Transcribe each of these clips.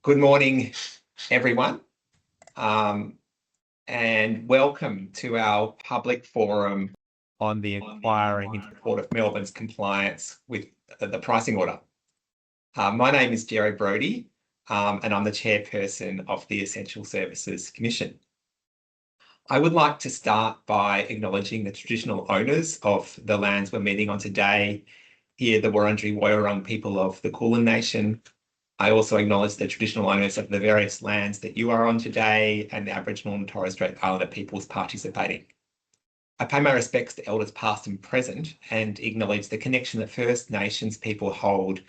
Good morning, everyone, and welcome to our public forum on the inquiry into the Port of Melbourne's compliance with the pricing order. My name is Jerry Brodie, and I'm the chairperson of the Essential Services Commission. I would like to start by acknowledging the traditional owners of the lands we're meeting on today, here the Wurundjeri Woiwurrung people of the Kulin Nation. I also acknowledge the traditional owners of the various lands that you are on today and the Aboriginal and Torres Strait Islander peoples participating. I pay my respects to elders past and present and acknowledge the connection that First Nations people hold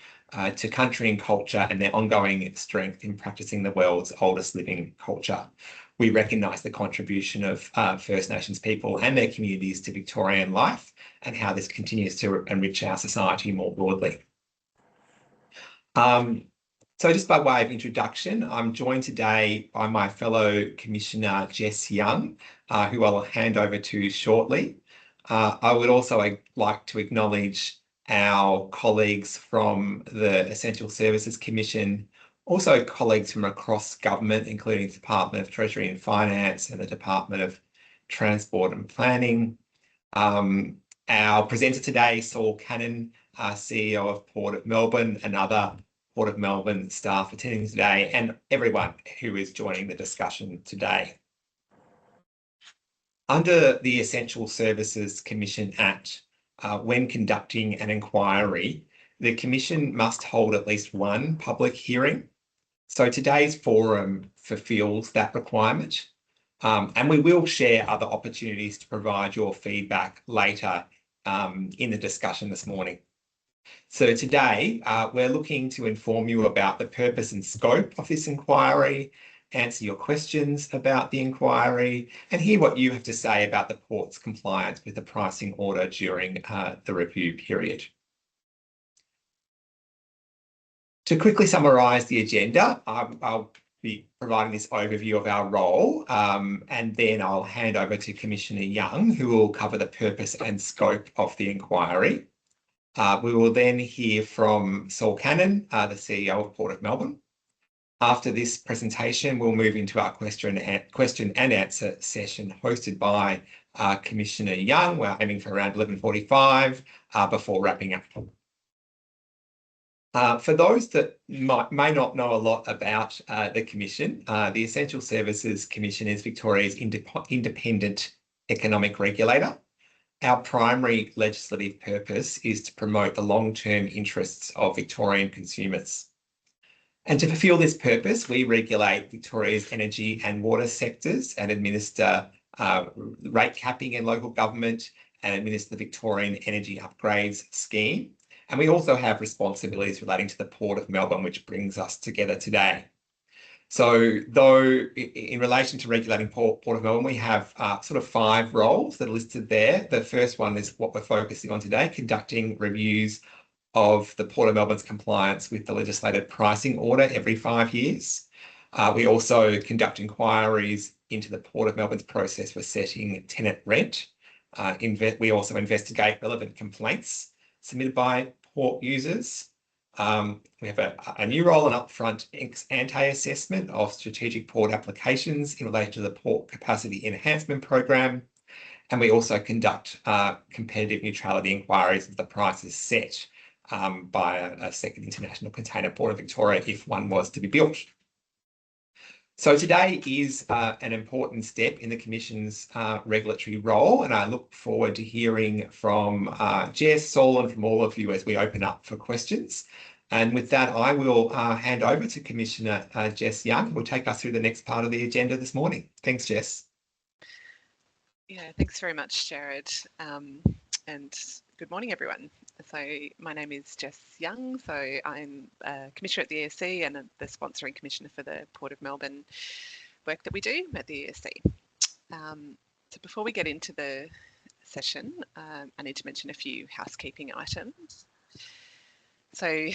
to country and culture and their ongoing strength in practicing the world's oldest living culture. We recognise the contribution of First Nations people and their communities to Victorian life and how this continues to enrich our society more broadly. So just by way of introduction, I'm joined today by my fellow Commissioner Jess Young, who I'll hand over to shortly. I would also like to acknowledge our colleagues from the Essential Services Commission, also colleagues from across government, including the Department of Treasury and Finance and the Department of Transport and Planning. Our presenter today, Saul Cannon, CEO of Port of Melbourne, and other Port of Melbourne staff attending today, and everyone who is joining the discussion today. Under the Essential Services Commission Act, when conducting an inquiry, the Commission must hold at least one public hearing. So today's forum fulfills that requirement, and we will share other opportunities to provide your feedback later in the discussion this morning. So today, we're looking to inform you about the purpose and scope of this inquiry, answer your questions about the inquiry, and hear what you have to say about the Port's compliance with the pricing order during the review period. To quickly summarise the agenda, I'll be providing this overview of our role, and then I'll hand over to Commissioner Young, who will cover the purpose and scope of the inquiry. We will then hear from Saul Cannon, the CEO of Port of Melbourne. After this presentation, we'll move into our question and answer session hosted by Commissioner Young. We're aiming for around 11:45 before wrapping up. For those that may not know a lot about the Commission, the Essential Services Commission is Victoria's independent economic regulator. Our primary legislative purpose is to promote the long-term interests of Victorian consumers. And to fulfil this purpose, we regulate Victoria's energy and water sectors and administer rate capping in local government and administer the Victorian Energy Upgrades Scheme. And we also have responsibilities relating to the Port of Melbourne, which brings us together today. So though in relation to regulating Port of Melbourne, we have sort of 5 roles that are listed there. The first one is what we're focusing on today, conducting reviews of the Port of Melbourne's compliance with the legislated pricing order every 5 years. We also conduct inquiries into the Port of Melbourne's process for setting tenant rent. We also investigate relevant complaints submitted by port users. We have a new role, an upfront ex-ante assessment of strategic port applications in relation to the Port Capacity Enhancement Program. And we also conduct competitive neutrality inquiries if the price is set by a second international container port of Victoria if one was to be built. So today is an important step in the Commission's regulatory role, and I look forward to hearing from Jess, Saul, and from all of you as we open up for questions. And with that, I will hand over to Commissioner Jess Young, who will take us through the next part of the agenda this morning. Thanks, Jess. Yeah, thanks very much, Jared. And good morning, everyone. So my name is Jess Young. So I'm a Commissioner at the ESC and the sponsoring Commissioner for the Port of Melbourne work that we do at the ESC. So before we get into the session, I need to mention a few housekeeping items. So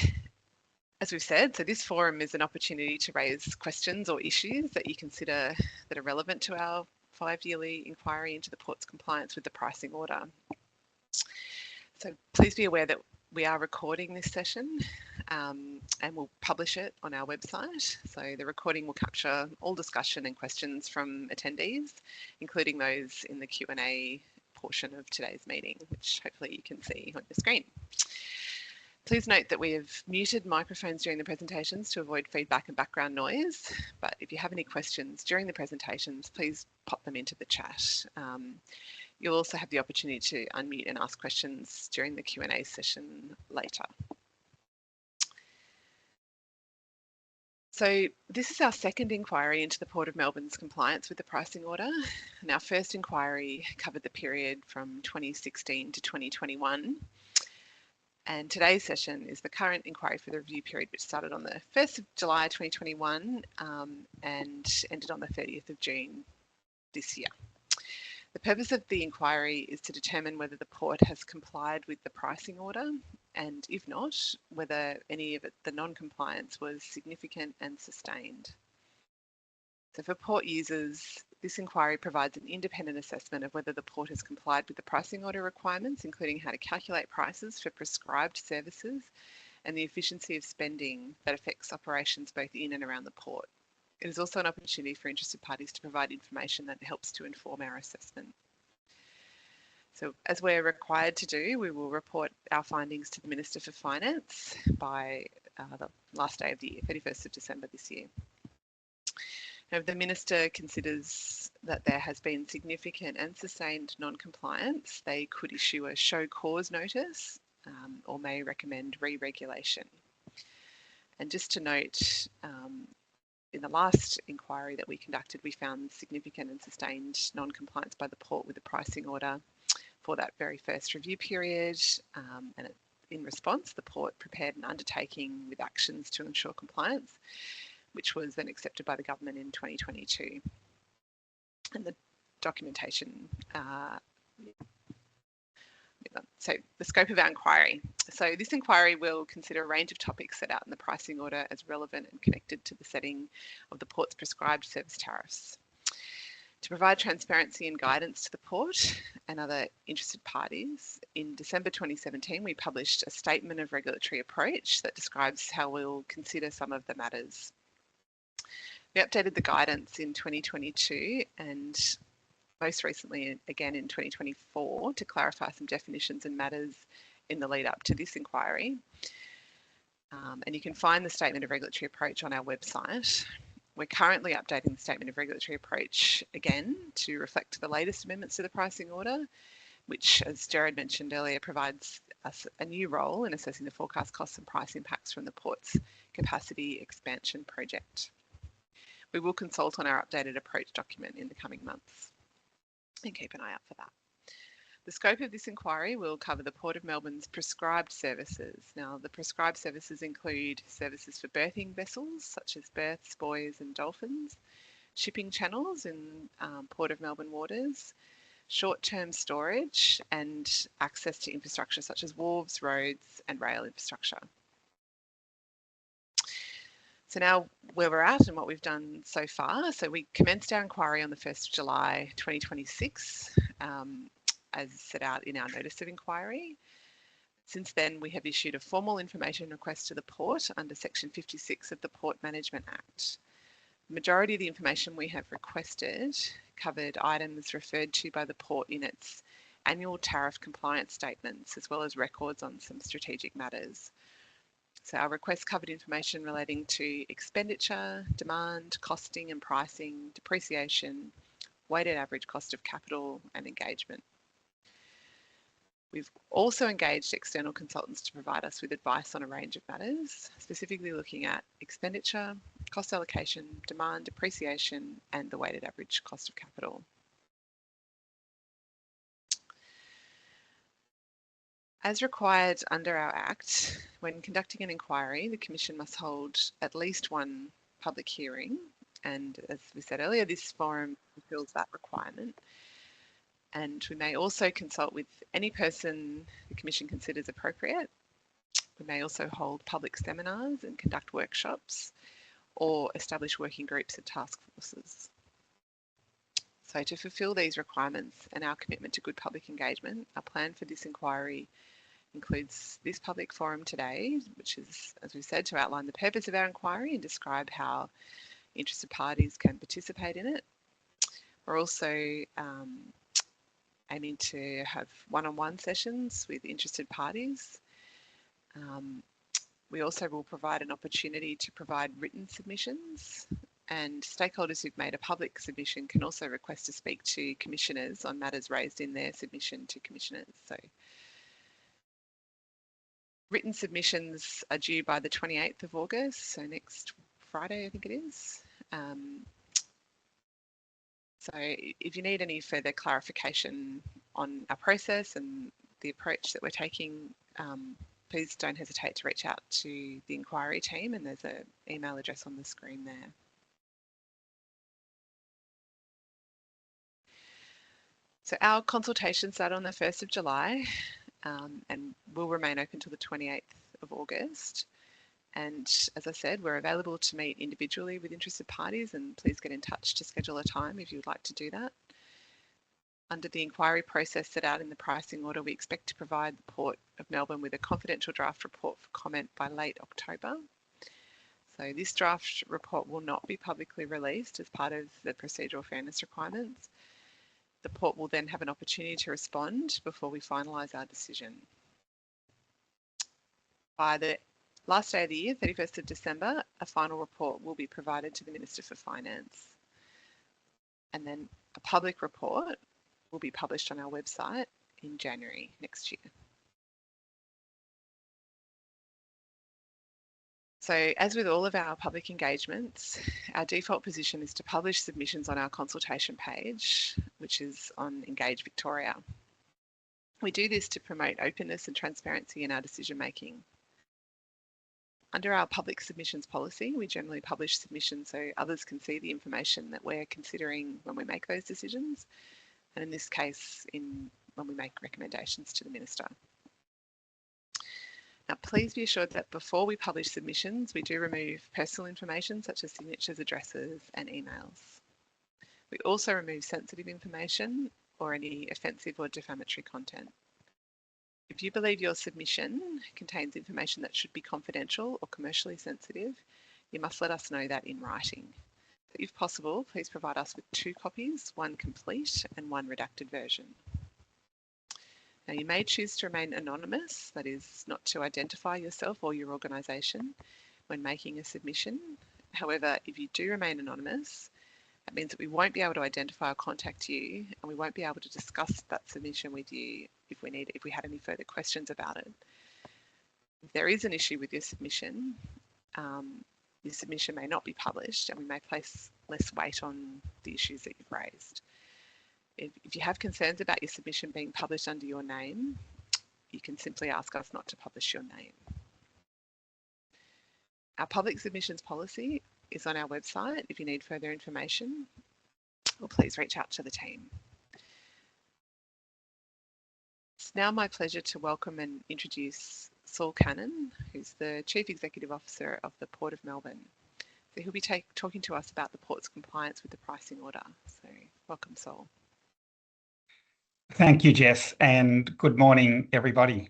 as we've said, so this forum is an opportunity to raise questions or issues that you consider that are relevant to our 5-yearly inquiry into the Port's compliance with the pricing order. So please be aware that we are recording this session and we'll publish it on our website. So the recording will capture all discussion and questions from attendees, including those in the Q&A portion of today's meeting, which hopefully you can see on your screen. Please note that we have muted microphones during the presentations to avoid feedback and background noise, but if you have any questions during the presentations, please pop them into the chat. You'll also have the opportunity to unmute and ask questions during the Q&A session later. So this is our second inquiry into the Port of Melbourne's compliance with the pricing order. And our first inquiry covered the period from 2016 to 2021. And today's session is the current inquiry for the review period, which started on the 1st of July 2021 and ended on the 30th of June this year. The purpose of the inquiry is to determine whether the port has complied with the pricing order, and if not, whether any of the non-compliance was significant and sustained. So for port users, this inquiry provides an independent assessment of whether the port has complied with the pricing order requirements, including how to calculate prices for prescribed services and the efficiency of spending that affects operations both in and around the port. It is also an opportunity for interested parties to provide information that helps to inform our assessment. So as we're required to do, we will report our findings to the Minister for Finance by the last day of the year, 31st of December this year. Now, if the Minister considers that there has been significant and sustained non-compliance, they could issue a show cause notice or may recommend re-regulation. And just to note, in the last inquiry that we conducted, we found significant and sustained non-compliance by the port with the pricing order for that very first review period. And in response, the port prepared an undertaking with actions to ensure compliance, which was then accepted by the government in 2022. And the documentation, so the scope of our inquiry. So this inquiry will consider a range of topics set out in the pricing order as relevant and connected to the setting of the port's prescribed service tariffs. To provide transparency and guidance to the port and other interested parties, in December 2017, we published a statement of regulatory approach that describes how we'll consider some of the matters. We updated the guidance in 2022 and most recently again in 2024 to clarify some definitions and matters in the lead up to this inquiry. And you can find the statement of regulatory approach on our website. We're currently updating the statement of regulatory approach again to reflect the latest amendments to the pricing order, which, as Jared mentioned earlier, provides us a new role in assessing the forecast costs and price impacts from the port's capacity expansion project. We will consult on our updated approach document in the coming months and keep an eye out for that. The scope of this inquiry will cover the Port of Melbourne's prescribed services. Now, the prescribed services include services for berthing vessels, such as berths, buoys and dolphins, shipping channels in Port of Melbourne waters, short-term storage and access to infrastructure such as wharves, roads and rail infrastructure. So now where we're at and what we've done so far. So we commenced our inquiry on the 1st of July 2026, as set out in our notice of inquiry. Since then, we have issued a formal information request to the port under Section 56 of the Port Management Act. The majority of the information we have requested covered items referred to by the port in its annual tariff compliance statements, as well as records on some strategic matters. So our request covered information relating to expenditure, demand, costing and pricing, depreciation, weighted average cost of capital and engagement. We've also engaged external consultants to provide us with advice on a range of matters, specifically looking at expenditure, cost allocation, demand, depreciation and the weighted average cost of capital. As required under our Act, when conducting an inquiry, the Commission must hold at least one public hearing. And as we said earlier, this forum fulfills that requirement. And we may also consult with any person the Commission considers appropriate. We may also hold public seminars and conduct workshops or establish working groups and task forces. So to fulfil these requirements and our commitment to good public engagement, our plan for this inquiry includes this public forum today, which is, as we said, to outline the purpose of our inquiry and describe how interested parties can participate in it. We're also aiming to have one-on-one sessions with interested parties. We also will provide an opportunity to provide written submissions, and stakeholders who've made a public submission can also request to speak to commissioners on matters raised in their submission to commissioners. So written submissions are due by the 28th of August, so next Friday, I think it is. So if you need any further clarification on our process and the approach that we're taking, please don't hesitate to reach out to the inquiry team, and there's an email address on the screen there. So our consultation started on the 1st of July and will remain open till the 28th of August. And as I said, we're available to meet individually with interested parties, and please get in touch to schedule a time if you would like to do that. Under the inquiry process set out in the pricing order, we expect to provide the Port of Melbourne with a confidential draft report for comment by late October. So this draft report will not be publicly released as part of the procedural fairness requirements. The Port will then have an opportunity to respond before we finalise our decision. By the last day of the year, 31st of December, a final report will be provided to the Minister for Finance. And then a public report will be published on our website in January next year. So as with all of our public engagements, our default position is to publish submissions on our consultation page, which is on Engage Victoria. We do this to promote openness and transparency in our decision making. Under our public submissions policy, we generally publish submissions so others can see the information that we're considering when we make those decisions, and in this case, when we make recommendations to the Minister. Now, please be assured that before we publish submissions, we do remove personal information such as signatures, addresses, and emails. We also remove sensitive information or any offensive or defamatory content. If you believe your submission contains information that should be confidential or commercially sensitive, you must let us know that in writing. So if possible, please provide us with 2 copies, one complete and one redacted version. Now, you may choose to remain anonymous, that is, not to identify yourself or your organisation when making a submission. However, if you do remain anonymous, that means that we won't be able to identify or contact you, and we won't be able to discuss that submission with you if we had any further questions about it. If there is an issue with your submission may not be published, and we may place less weight on the issues that you've raised. If you have concerns about your submission being published under your name, you can simply ask us not to publish your name. Our public submissions policy is on our website if you need further information, or please reach out to the team. It's now my pleasure to welcome and introduce Saul Cannon, who's the Chief Executive Officer of the Port of Melbourne. So he'll be talking to us about the Port's compliance with the pricing order. So welcome, Saul. Thank you, Jess, and good morning, everybody.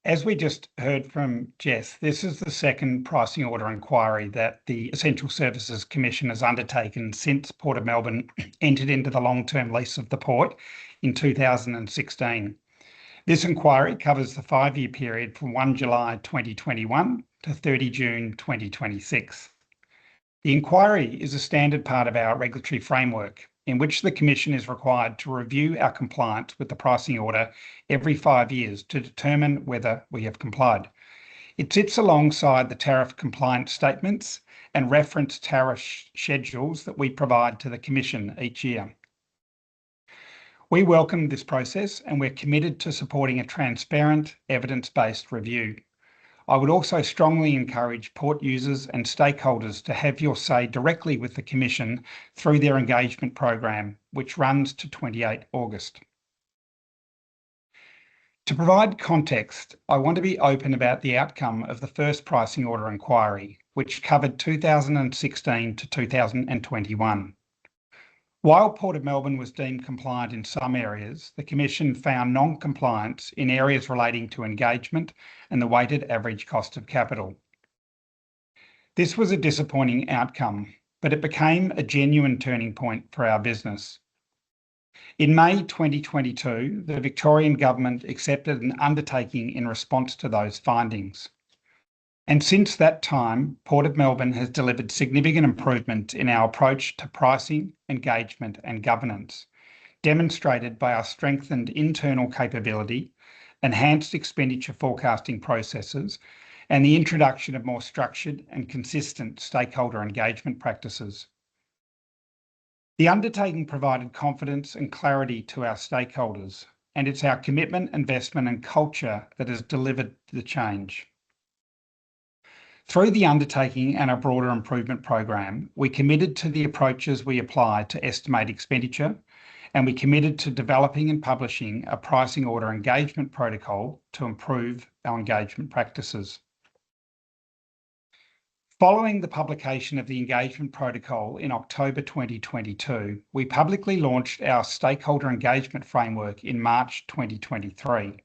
As we just heard from Jess, this is the second pricing order inquiry that the Essential Services Commission has undertaken since Port of Melbourne entered into the long-term lease of the port in 2016. This inquiry covers the 5-year period from 1 July 2021 to 30 June 2026. The inquiry is a standard part of our regulatory framework, in which the Commission is required to review our compliance with the pricing order every 5 years to determine whether we have complied. It sits alongside the tariff compliance statements and reference tariff schedules that we provide to the Commission each year. We welcome this process, and we're committed to supporting a transparent, evidence-based review. I would also strongly encourage port users and stakeholders to have your say directly with the Commission through their engagement program, which runs to 28 August. To provide context, I want to be open about the outcome of the first pricing order inquiry, which covered 2016 to 2021. While Port of Melbourne was deemed compliant in some areas, the Commission found non-compliance in areas relating to engagement and the weighted average cost of capital. This was a disappointing outcome, but it became a genuine turning point for our business. In May 2022, the Victorian Government accepted an undertaking in response to those findings. And since that time, Port of Melbourne has delivered significant improvement in our approach to pricing, engagement and governance, demonstrated by our strengthened internal capability, enhanced expenditure forecasting processes, and the introduction of more structured and consistent stakeholder engagement practices. The undertaking provided confidence and clarity to our stakeholders, and it's our commitment, investment and culture that has delivered the change. Through the undertaking and our broader improvement program, we committed to the approaches we apply to estimate expenditure, and we committed to developing and publishing a pricing order engagement protocol to improve our engagement practices. Following the publication of the engagement protocol in October 2022, we publicly launched our stakeholder engagement framework in March 2023.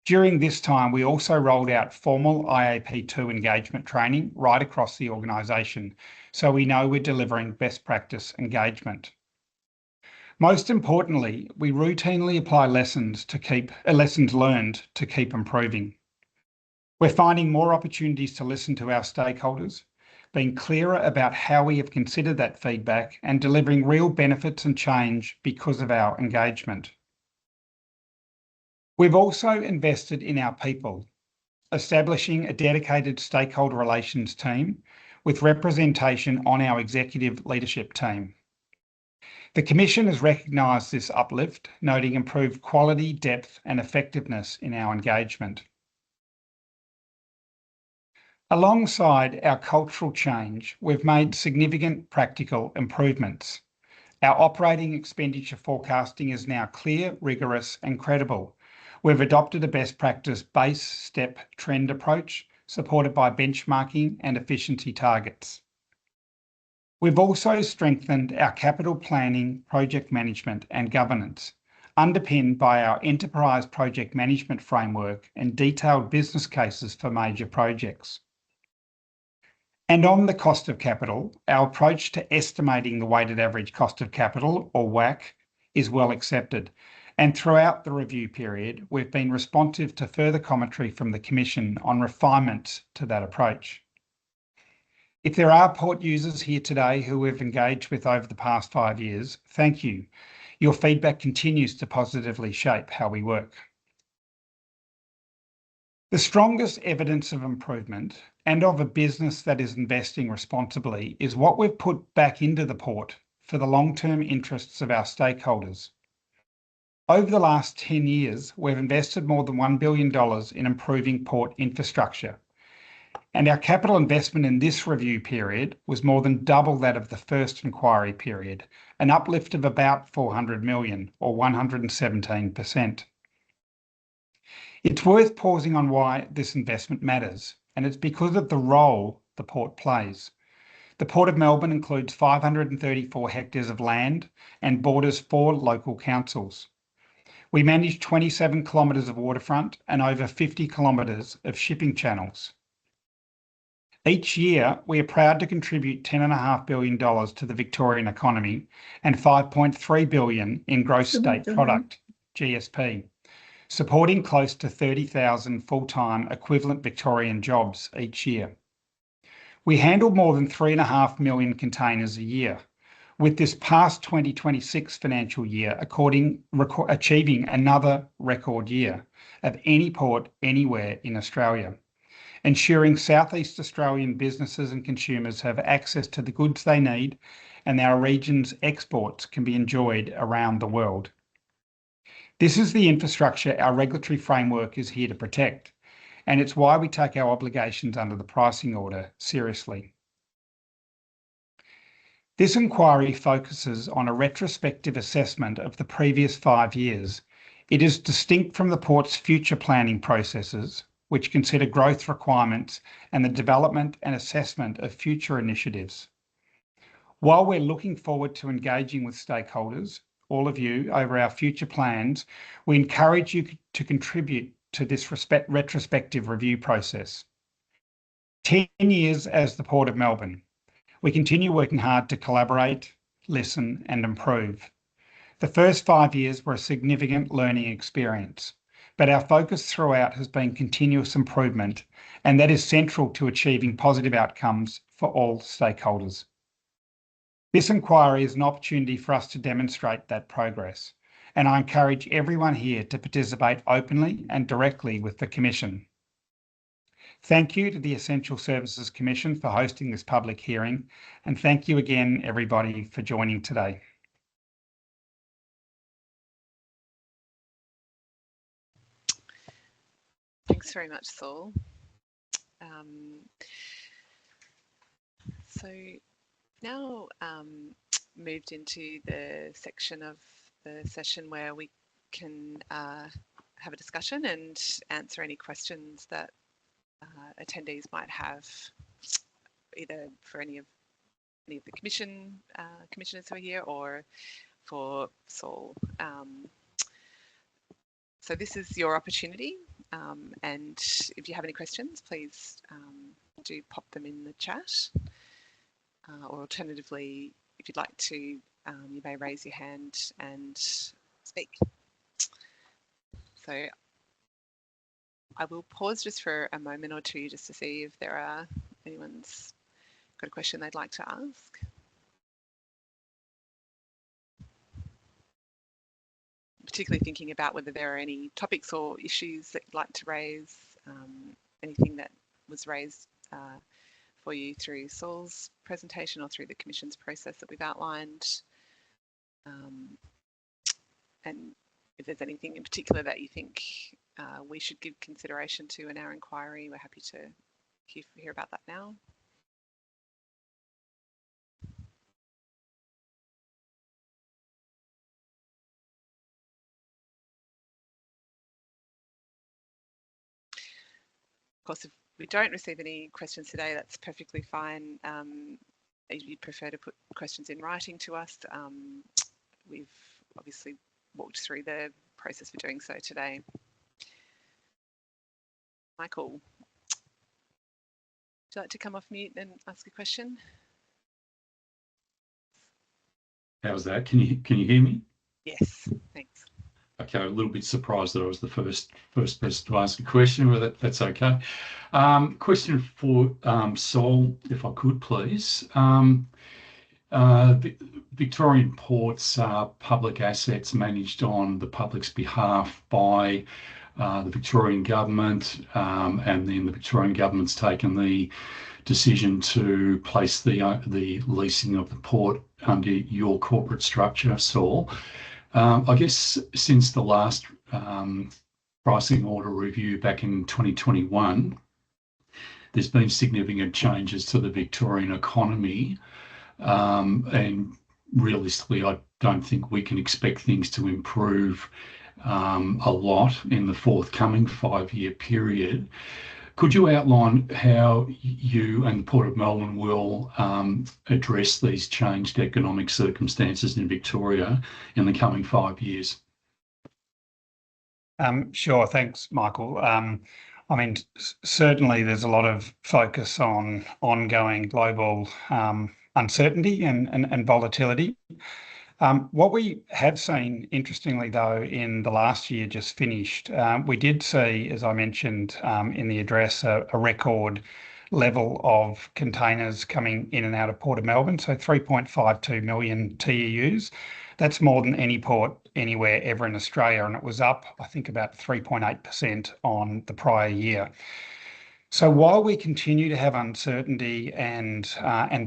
During this time, we also rolled out formal IAP2 engagement training right across the organisation, so we know we're delivering best practice engagement. Most importantly, we routinely apply lessons learned to keep improving. We're finding more opportunities to listen to our stakeholders, being clearer about how we have considered that feedback and delivering real benefits and change because of our engagement. We've also invested in our people, establishing a dedicated stakeholder relations team with representation on our executive leadership team. The Commission has recognised this uplift, noting improved quality, depth and effectiveness in our engagement. Alongside our cultural change, we've made significant practical improvements. Our operating expenditure forecasting is now clear, rigorous and credible. We've adopted a best practice base step trend approach, supported by benchmarking and efficiency targets. We've also strengthened our capital planning, project management and governance, underpinned by our enterprise project management framework and detailed business cases for major projects. And on the cost of capital, our approach to estimating the weighted average cost of capital, or WACC, is well accepted. And throughout the review period, we've been responsive to further commentary from the Commission on refinements to that approach. If there are port users here today who we've engaged with over the past 5 years, thank you. Your feedback continues to positively shape how we work. The strongest evidence of improvement and of a business that is investing responsibly is what we've put back into the port for the long-term interests of our stakeholders. Over the last 10 years, we've invested more than $1 billion in improving port infrastructure, and our capital investment in this review period was more than double that of the first inquiry period, an uplift of about $400 million, or 117%. It's worth pausing on why this investment matters, and it's because of the role the port plays. The Port of Melbourne includes 534 hectares of land and borders 4 local councils. We manage 27 kilometres of waterfront and over 50 kilometres of shipping channels. Each year, we are proud to contribute $10.5 billion to the Victorian economy and $5.3 billion in gross state product, GSP, supporting close to 30,000 full-time equivalent Victorian jobs each year. We handle more than 3.5 million containers a year, with this past 2026 financial year achieving another record year of any port anywhere in Australia, ensuring South East Australian businesses and consumers have access to the goods they need and our region's exports can be enjoyed around the world. This is the infrastructure our regulatory framework is here to protect, and it's why we take our obligations under the pricing order seriously. This inquiry focuses on a retrospective assessment of the previous 5 years. It is distinct from the port's future planning processes, which consider growth requirements and the development and assessment of future initiatives. While we're looking forward to engaging with stakeholders, all of you, over our future plans, we encourage you to contribute to this retrospective review process. 10 years as the Port of Melbourne, we continue working hard to collaborate, listen and improve. The first 5 years were a significant learning experience, but our focus throughout has been continuous improvement, and that is central to achieving positive outcomes for all stakeholders. This inquiry is an opportunity for us to demonstrate that progress, and I encourage everyone here to participate openly and directly with the Commission. Thank you to the Essential Services Commission for hosting this public hearing, and thank you again, everybody, for joining today. Thanks very much, Saul. So now moved into the section of the session where we can have a discussion and answer any questions that attendees might have, either for any of the commissioners who are here or for Saul. So this is your opportunity, and if you have any questions, please do pop them in the chat, or alternatively, if you'd like to, you may raise your hand and speak. So I will pause just for a moment or two just to see if anyone's got a question they'd like to ask. Particularly thinking about whether there are any topics or issues that you'd like to raise, anything that was raised for you through Saul's presentation or through the Commission's process that we've outlined. And if there's anything in particular that you think we should give consideration to in our inquiry, we're happy to hear about that now. Of course, if we don't receive any questions today, that's perfectly fine. If you prefer to put questions in writing to us, we've obviously walked through the process for doing so today. Michael, would you like to come off mute and ask a question? How's that? Can you hear me? Yes, thanks. Okay, a little bit surprised that I was the first person to ask a question, but that's okay. Question for Saul, if I could, please. Victorian ports are public assets managed on the public's behalf by the Victorian government, and then the Victorian government's taken the decision to place the leasing of the port under your corporate structure, Saul. I guess since the last pricing order review back in 2021, there's been significant changes to the Victorian economy, and realistically, I don't think we can expect things to improve a lot in the forthcoming 5-year period. Could you outline how you and the Port of Melbourne will address these changed economic circumstances in Victoria in the coming 5 years? Sure, thanks, Michael. I mean, certainly there's a lot of focus on ongoing global uncertainty and volatility. What we have seen, interestingly though, in the last year just finished, we did see, as I mentioned in the address, a record level of containers coming in and out of Port of Melbourne, so 3.52 million TEUs. That's more than any port anywhere ever in Australia, and it was up, I think, about 3.8% on the prior year. So while we continue to have uncertainty and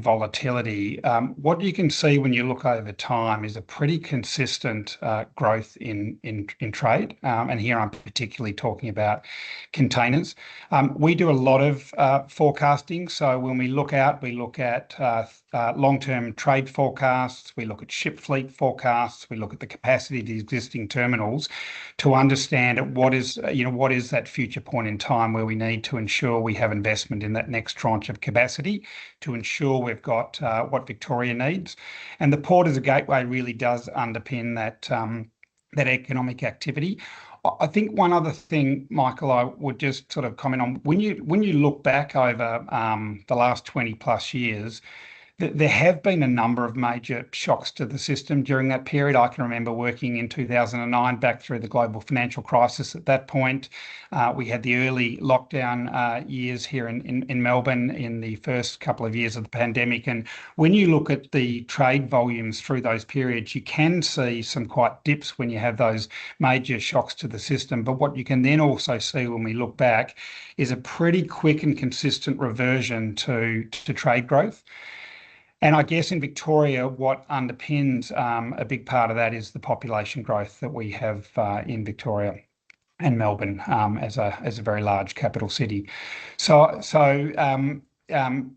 volatility, what you can see when you look over time is a pretty consistent growth in trade, and here I'm particularly talking about containers. We do a lot of forecasting, so when we look out, we look at long-term trade forecasts, we look at ship fleet forecasts, we look at the capacity of the existing terminals to understand what is that future point in time where we need to ensure we have investment in that next tranche of capacity to ensure we've got what Victoria needs. And the port as a gateway really does underpin that economic activity. I think one other thing, Michael, I would just sort of comment on, when you look back over the last 20 plus years, there have been a number of major shocks to the system during that period. I can remember working in 2009 back through the global financial crisis. At that point, we had the early lockdown years here in Melbourne in the first couple of years of the pandemic. And when you look at the trade volumes through those periods, you can see some quite dips when you have those major shocks to the system. But what you can then also see when we look back is a pretty quick and consistent reversion to trade growth. And I guess in Victoria, what underpins a big part of that is the population growth that we have in Victoria and Melbourne as a very large capital city. So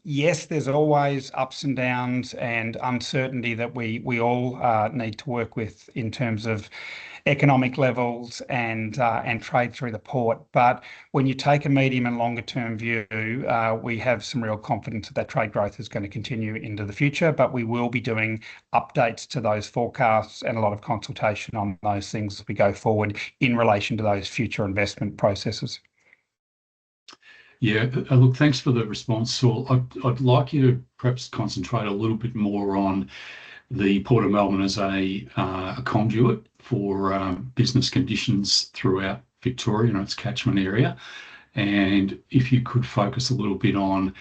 yes, there's always ups and downs and uncertainty that we all need to work with in terms of economic levels and trade through the port. But when you take a medium and longer term view, we have some real confidence that trade growth is going to continue into the future, but we will be doing updates to those forecasts and a lot of consultation on those things as we go forward in relation to those future investment processes. Yeah, look, thanks for the response, Saul. I'd like you to perhaps concentrate a little bit more on the Port of Melbourne as a conduit for business conditions throughout Victoria and its catchment area. And if you could focus a little bit on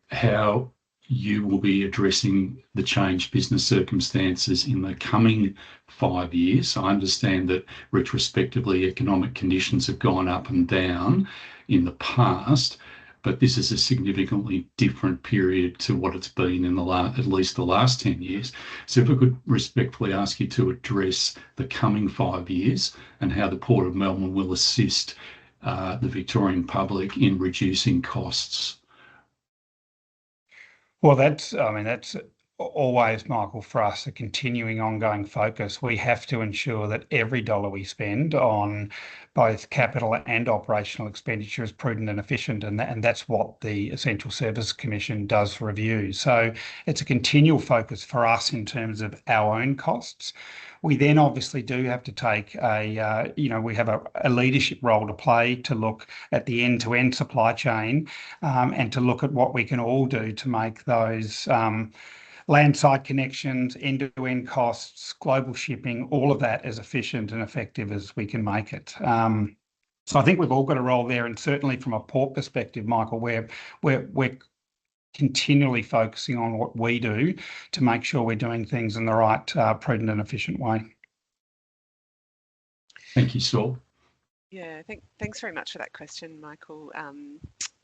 how you will be addressing the changed business circumstances in the coming 5 years. I understand that retrospectively economic conditions have gone up and down in the past, but this is a significantly different period to what it's been in at least the last 10 years. So if I could respectfully ask you to address the coming 5 years and how the Port of Melbourne will assist the Victorian public in reducing costs. Well, that's always, Michael, for us, a continuing ongoing focus. We have to ensure that every dollar we spend on both capital and operational expenditure is prudent and efficient, and that's what the Essential Services Commission does review. So it's a continual focus for us in terms of our own costs. We then obviously do have to take we have a leadership role to play to look at the end-to-end supply chain and to look at what we can all do to make those landside connections, end-to-end costs, global shipping, all of that as efficient and effective as we can make it. So I think we've all got a role there, and certainly from a port perspective, Michael, we're continually focusing on what we do to make sure we're doing things in the right, prudent and efficient way. Thank you, Saul. Yeah, thanks very much for that question, Michael.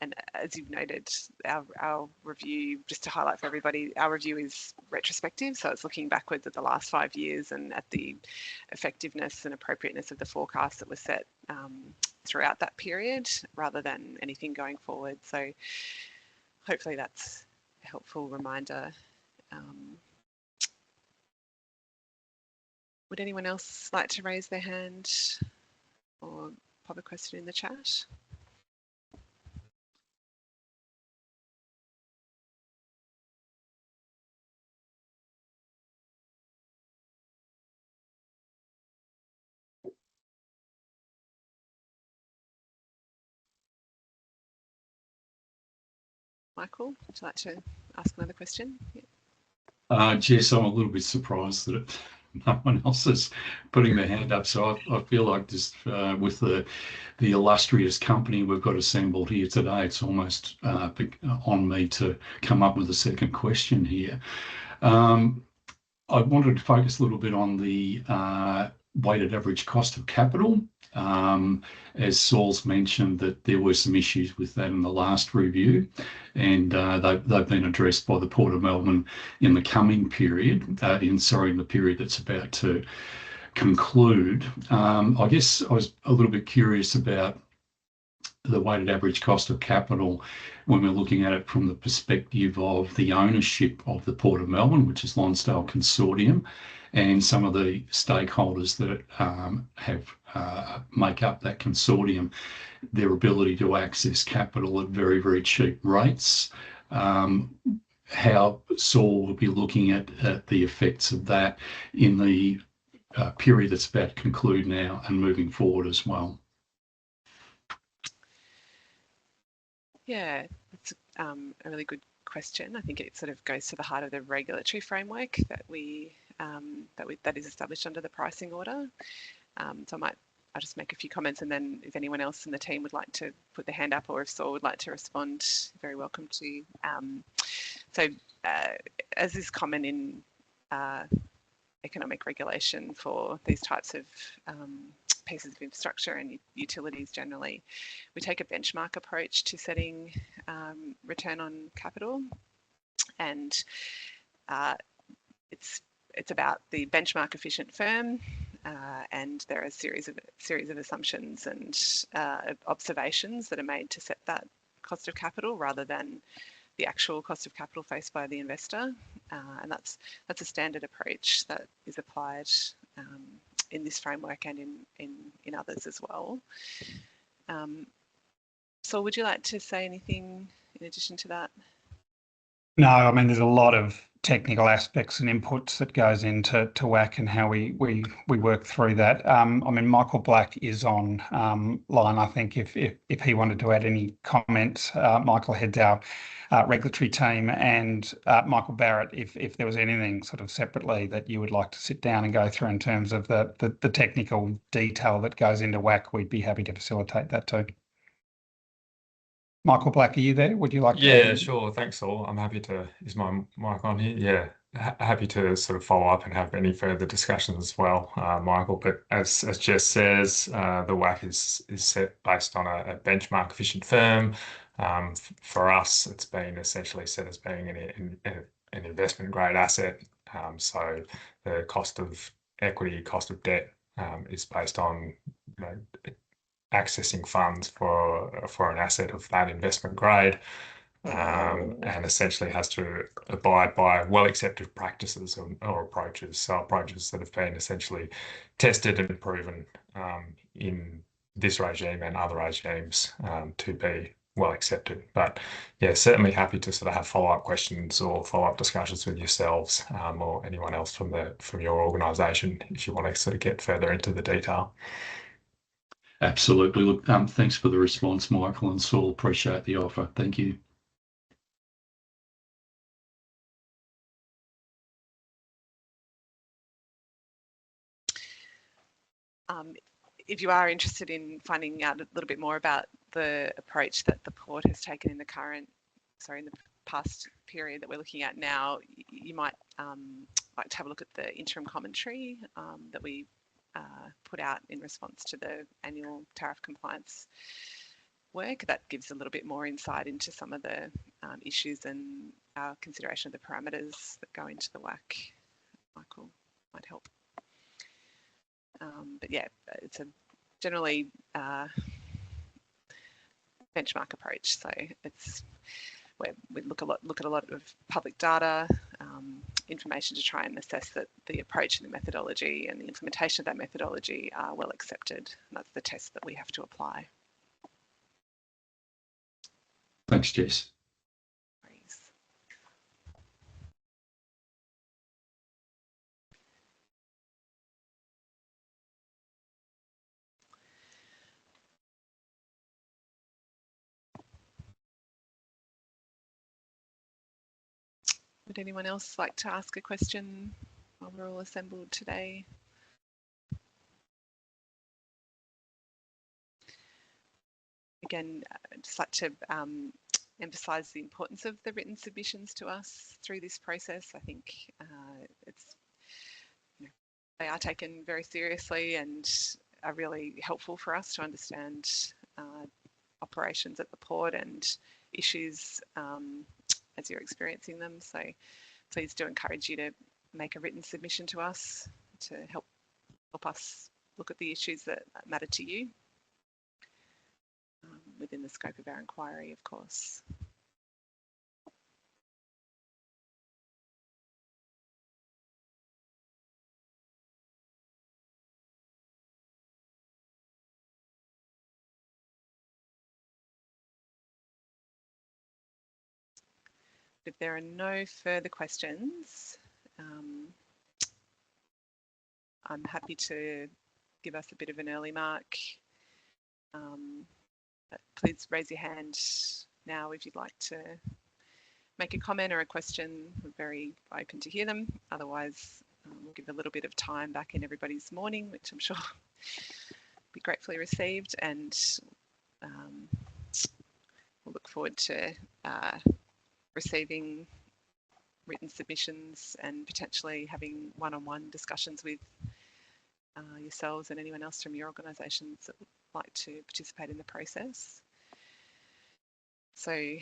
And as you've noted, our review, just to highlight for everybody, our review is retrospective, so it's looking backwards at the last 5 years and at the effectiveness and appropriateness of the forecasts that were set throughout that period, rather than anything going forward. So hopefully that's a helpful reminder. Would anyone else like to raise their hand or pop a question in the chat? Michael, would you like to ask another question? Yeah. Jess, I'm a little bit surprised that no one else is putting their hand up. So I feel like this, with the illustrious company we've got assembled here today, it's almost on me to come up with a second question here. I wanted to focus a little bit on the weighted average cost of capital. As Saul's mentioned, that there were some issues with that in the last review, and they've been addressed by the Port of Melbourne in the coming period, in the period that's about to conclude. I guess I was a little bit curious about the weighted average cost of capital when we're looking at it from the perspective of the ownership of the Port of Melbourne, which is Lonsdale Consortium, and some of the stakeholders that make up that consortium, their ability to access capital at very, very cheap rates. How Saul will be looking at the effects of that in the period that's about to conclude now and moving forward as well. Yeah, that's a really good question. I think it sort of goes to the heart of the regulatory framework that that is established under the pricing order. So I'll just make a few comments, and then if anyone else in the team would like to put their hand up, or if Saul would like to respond, very welcome to. As is common in economic regulation for these types of pieces of infrastructure and utilities generally, we take a benchmark approach to setting return on capital, and it's about the benchmark efficient firm, and there are a series of assumptions and observations that are made to set that cost of capital rather than the actual cost of capital faced by the investor, and that's a standard approach that is applied in this framework and in others as well. So would you like to say anything in addition to that? No, I mean, there's a lot of technical aspects and inputs that goes into WACC and how we work through that. I mean, Michael Black is on line. I think if he wanted to add any comments, Michael heads our regulatory team, and Michael Barrett, if there was anything sort of separately that you would like to sit down and go through in terms of the technical detail that goes into WACC, we'd be happy to facilitate that too. Michael Black, are you there? Would you like to? Yeah, sure. Thanks, all. I'm happy to. Is my mic on here? Yeah, happy to sort of follow up and have any further discussions as well, Michael. But as Jess says, the WACC is set based on a benchmark efficient firm. For us, it's been essentially set as being an investment grade asset. So the cost of equity, cost of debt is based on, accessing funds for an asset of that investment grade, and essentially has to abide by well accepted practices or approaches. So approaches that have been essentially tested and proven in this regime and other regimes to be well accepted. But yeah, certainly happy to sort of have follow-up questions or follow-up discussions with yourselves or anyone else from your organisation if you want to sort of get further into the detail. Absolutely. Look, thanks for the response, Michael and Saul. Appreciate the offer. Thank you. If you are interested in finding out a little bit more about the approach that the port has taken in the past period that we're looking at now, you might like to have a look at the interim commentary that we put out in response to the annual tariff compliance work. That gives a little bit more insight into some of the issues and our consideration of the parameters that go into the WACC. Michael might help. But yeah, it's a generally benchmark approach. So it's where we look at a lot of public data, information to try and assess that the approach and the methodology and the implementation of that methodology are well accepted. And that's the test that we have to apply. Thanks, Jess. Would anyone else like to ask a question while we're all assembled today? Again, I'd just like to emphasise the importance of the written submissions to us through this process. I think they are taken very seriously and are really helpful for us to understand operations at the port and issues as you're experiencing them. So please do encourage you to make a written submission to us to help us look at the issues that matter to you. within the scope of our inquiry, of course. If there are no further questions, I'm happy to give us a bit of an early mark. Please raise your hand now if you'd like to make a comment or a question. We're very open to hear them. Otherwise, we'll give a little bit of time back in everybody's morning, which I'm sure will be gratefully received, and we'll look forward to receiving written submissions and potentially having one-on-one discussions with yourselves and anyone else from your organisations that would like to participate in the process. So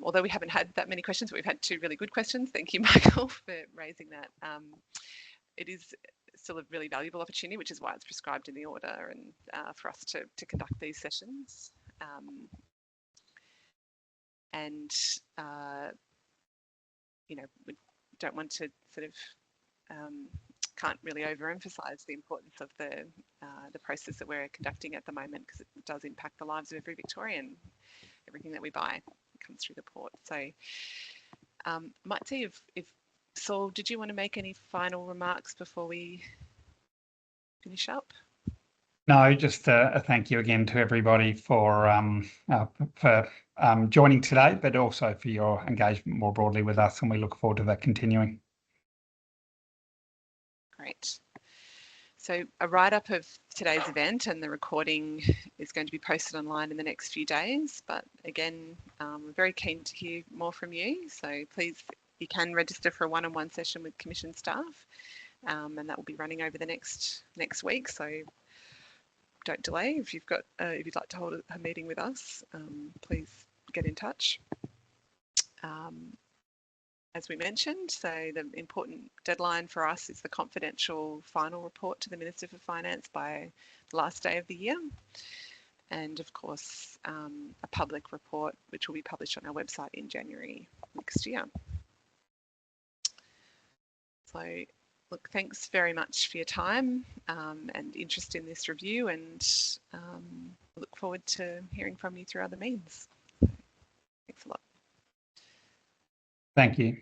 although we haven't had that many questions, but we've had 2 really good questions. Thank you, Michael, for raising that. It is still a really valuable opportunity, which is why it's prescribed in the order, and for us to conduct these sessions. You know, we don't want to sort of can't really overemphasise the importance of the process that we're conducting at the moment, because it does impact the lives of every Victorian. Everything that we buy comes through the port. So might see if Saul, did you want to make any final remarks before we finish up? No, just a thank you again to everybody for joining today, but also for your engagement more broadly with us, and we look forward to that continuing. Great. So a write-up of today's event and the recording is going to be posted online in the next few days. But again, we're very keen to hear more from you. So please, you can register for a one-on-one session with Commission staff, and that will be running over the next week. So don't delay. If you've got, if you'd like to hold a meeting with us, please get in touch. As we mentioned, so the important deadline for us is the confidential final report to the Minister for Finance by the last day of the year. And of course, a public report, which will be published on our website in January next year. So look, thanks very much for your time and interest in this review, and look forward to hearing from you through other means. Thanks a lot. Thank you.